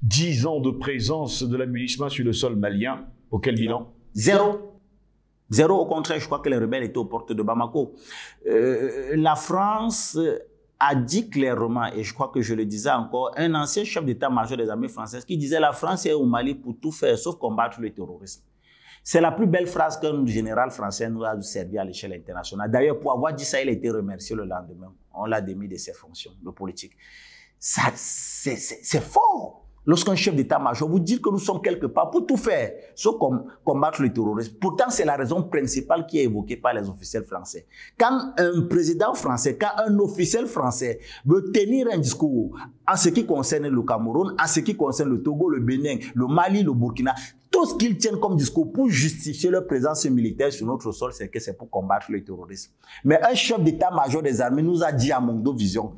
10 ans de présence de la MINUSMA sur le sol malien. Auquel bilan? Zéro. Zéro, au contraire, je crois que les rebelles étaient aux portes de Bamako. La France a dit clairement, et je crois que je le disais encore, un ancien chef d'état-major des armées françaises qui disait « La France est au Mali pour tout faire, sauf combattre le terrorisme ». C'est la plus belle phrase qu'un général français nous a servi à l'échelle internationale. D'ailleurs, pour avoir dit ça, il a été remercié le lendemain. On l'a démis de ses fonctions de politique. C'est fort. Lorsqu'un chef d'état-major vous dit que nous sommes quelque part pour tout faire, sauf combattre le terrorisme. Pourtant, c'est la raison principale qui est évoquée par les officiels français. Quand un président français, quand un officiel français veut tenir un discours en ce qui concerne le Cameroun, en ce qui concerne le Togo, le Bénin, le Mali, le Burkina, tout ce qu'ils tiennent comme discours pour justifier leur présence militaire sur notre sol, c'est que c'est pour combattre le terrorisme. Mais un chef d'état-major des armées nous a dit à Mondo Vision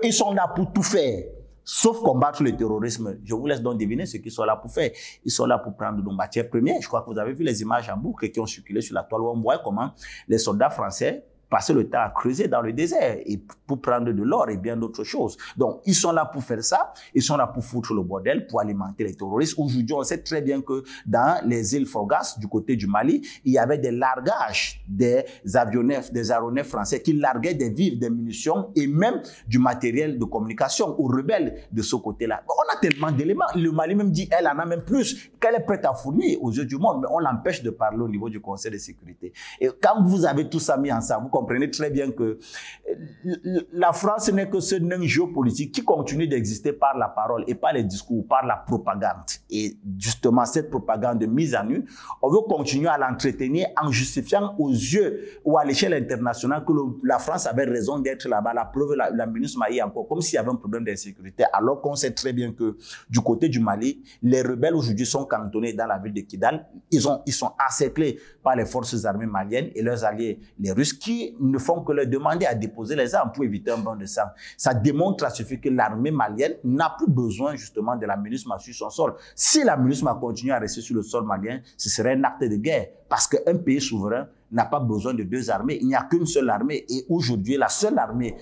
qu'ils sont là pour tout faire, sauf combattre le terrorisme. Je vous laisse donc deviner ce qu'ils sont là pour faire. Ils sont là pour prendre nos matières premières. Je crois que vous avez vu les images en boucle qui ont circulé sur la toile où on voit comment les soldats français passer le temps à creuser dans le désert et pour prendre de l'or et bien d'autres choses. Donc, ils sont là pour faire ça. Ils sont là pour foutre le bordel, pour alimenter les terroristes. Aujourd'hui, on sait très bien que dans les îles Forgas, du côté du Mali, il y avait des largages des aéronefs français qui larguaient des vivres, des munitions et même du matériel de communication aux rebelles de ce côté-là. On a tellement d'éléments. Le Mali même dit, elle en a même plus, qu'elle est prête à fournir aux yeux du monde, mais on l'empêche de parler au niveau du Conseil de sécurité. Et quand vous avez tout ça mis ensemble, vous comprenez très bien que la France n'est que ce nain géopolitique qui continue d'exister par la parole et par les discours, par la propagande. Et justement, cette propagande mise à nu, on veut continuer à l'entretenir en justifiant aux yeux ou à l'échelle internationale que la France avait raison d'être là-bas. La preuve, la MINUSMA est encore comme s'il y avait un problème d'insécurité, alors qu'on sait très bien que du côté du Mali, les rebelles aujourd'hui sont cantonnés dans la ville de Kidal. Ils sont encerclés par les forces armées maliennes et leurs alliés, les Russes, qui ne font que leur demander à déposer les armes pour éviter un bain de sang. Ça démontre à ce fait que l'armée malienne n'a plus besoin justement de la MINUSMA sur son sol. Si la MINUSMA continue à rester sur le sol malien, ce serait un acte de guerre. Parce qu'un pays souverain n'a pas besoin de deux armées. Il n'y a qu'une seule armée. Et aujourd'hui, la seule armée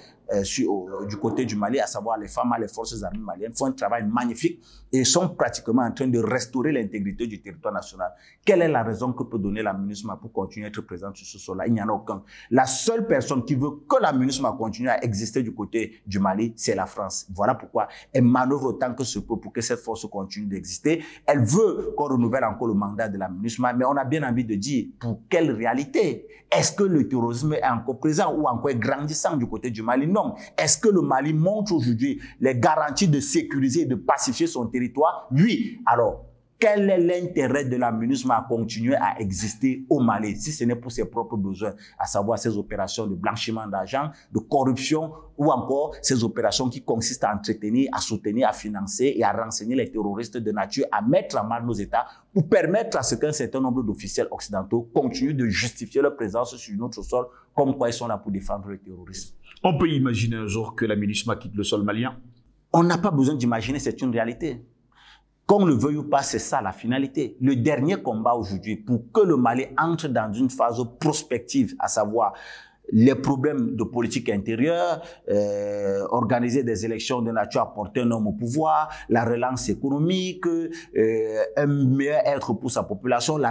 du côté du Mali, à savoir les FAMA, les forces armées maliennes, font un travail magnifique et sont pratiquement en train de restaurer l'intégrité du territoire national. Quelle est la raison que peut donner la MINUSMA pour continuer à être présente sur ce sol-là? Il n'y en a aucun. La seule personne qui veut que la MINUSMA continue à exister du côté du Mali, c'est la France. Voilà pourquoi elle manœuvre autant que ce peut pour que cette force continue d'exister. Elle veut qu'on renouvelle encore le mandat de la MINUSMA, mais on a bien envie de dire pour quelle réalité? Est-ce que le terrorisme est encore présent ou encore grandissant du côté du Mali? Non. Est-ce que le Mali montre aujourd'hui les garanties de sécuriser et de pacifier son territoire? Oui. Alors, quel est l'intérêt de la MINUSMA à continuer à exister au Mali, si ce n'est pour ses propres besoins, à savoir ces opérations de blanchiment d'argent, de corruption, ou encore ces opérations qui consistent à entretenir, à soutenir, à financer et à renseigner les terroristes de nature, à mettre en mal nos États pour permettre à ce qu'un certain nombre d'officiels occidentaux continuent de justifier leur présence sur notre sol, comme quoi ils sont là pour défendre le terrorisme. On peut imaginer un jour que la MINUSMA quitte le sol malien? On n'a pas besoin d'imaginer, c'est une réalité. Qu'on le veuille ou pas, c'est ça la finalité. Le dernier combat aujourd'hui pour que le Mali entre dans une phase prospective, à savoir les problèmes de politique intérieure, organiser des élections de nature à porter un homme au pouvoir, la relance économique, un meilleur être pour sa population, la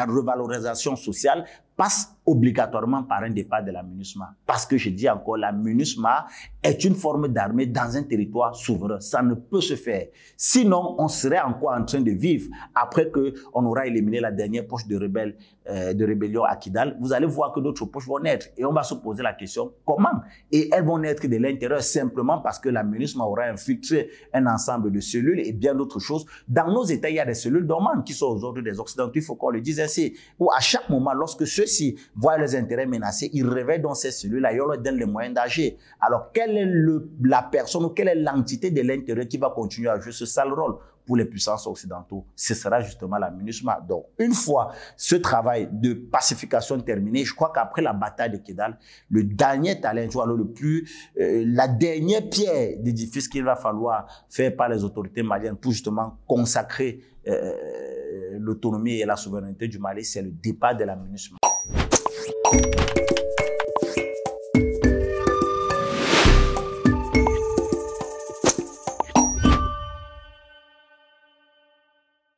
revalorisation sociale, passe obligatoirement par un départ de la MINUSMA. Parce que je dis encore, la MINUSMA est une forme d'armée dans un territoire souverain. Ça ne peut se faire. Sinon, on serait encore en train de vivre après qu'on aura éliminé la dernière poche de rébellion à Kidal. Vous allez voir que d'autres poches vont naître. Et on va se poser la question, comment? Et elles vont naître de l'intérieur simplement parce que la MINUSMA aura infiltré un ensemble de cellules et bien d'autres choses. Dans nos États, il y a des cellules dormantes qui sont aux ordres des Occidentaux. Il faut qu'on le dise ainsi. Où à chaque moment, lorsque ceux-ci voient leurs intérêts menacés, ils réveillent dans ces cellules-là et on leur donne les moyens d'agir. Alors, quelle est la personne ou quelle est l'entité de l'intérieur qui va continuer à jouer ce sale rôle pour les puissances occidentaux? Ce sera justement la MINUSMA. Donc, une fois ce travail de pacification terminé, je crois qu'après la bataille de Kidal, le dernier talent, la dernière pierre d'édifice qu'il va falloir faire par les autorités maliennes pour justement consacrer l'autonomie et la souveraineté du Mali, c'est le départ de la MINUSMA.